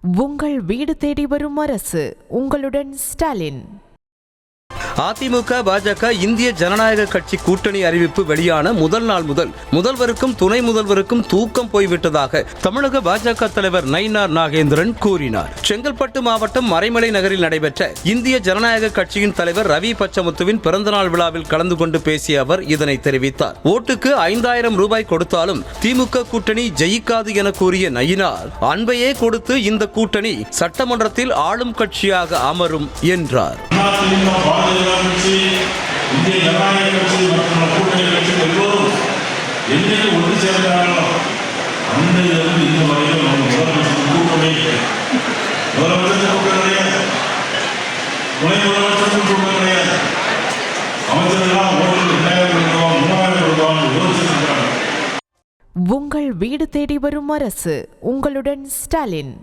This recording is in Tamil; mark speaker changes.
Speaker 1: உங்கள் வீடு தேடி வரும் அரசு. உங்களுடன் ஸ்டாலின்.
Speaker 2: அதிமுக பாஜக இந்திய ஜனநாயக கட்சி கூட்டணி அறிவிப்பு வெளியான முதல் நாள் முதல் முதல்வருக்கும் துணை முதல்வருக்கும் தூக்கம் போய்விட்டதாக தமிழக பாஜக தலைவர் நயினார் நாகேந்திரன் கூறினார். செங்கல்பட்டு மாவட்டம் மறைமலை நகரில் நடைபெற்ற இந்திய ஜனநாயக கட்சியின் தலைவர் ரவி பச்சமுத்துவின் பிறந்தநாள் விழாவில் கலந்து கொண்டு பேசிய அவர் இதனை தெரிவித்தார். ஓட்டுக்கு 5000 ரூபாய் கொடுத்தாலும் திமுக கூட்டணி ஜெயிக்காது என கூறிய நயினார், அன்பையே கொடுத்து இந்த கூட்டணி சட்டமன்றத்தில் ஆளும் கட்சியாக அமரும் என்றார்.
Speaker 3: இந்திய ஜனநாயக கட்சி மற்றும் கூட்டணி கட்சிகள் எல்லோரும் என்னைக்கு ஒன்று சேர்ந்தார்களோ அன்றையிலிருந்து இந்த வரையில் நம்ம முதலமைச்சர் கூட்டணி முதலமைச்சர் கூட்டம் கிடையாது, துணை முதலமைச்சர் கூட்டம் கிடையாது. அமைச்சர்கள்லாம் ஓட்டு 2000 ரூபாய் 3000 ரூபாய் யோசிச்சிருக்கிறாங்க.
Speaker 1: உங்கள் வீடு தேடி வரும் அரசு. உங்களுடன் ஸ்டாலின்.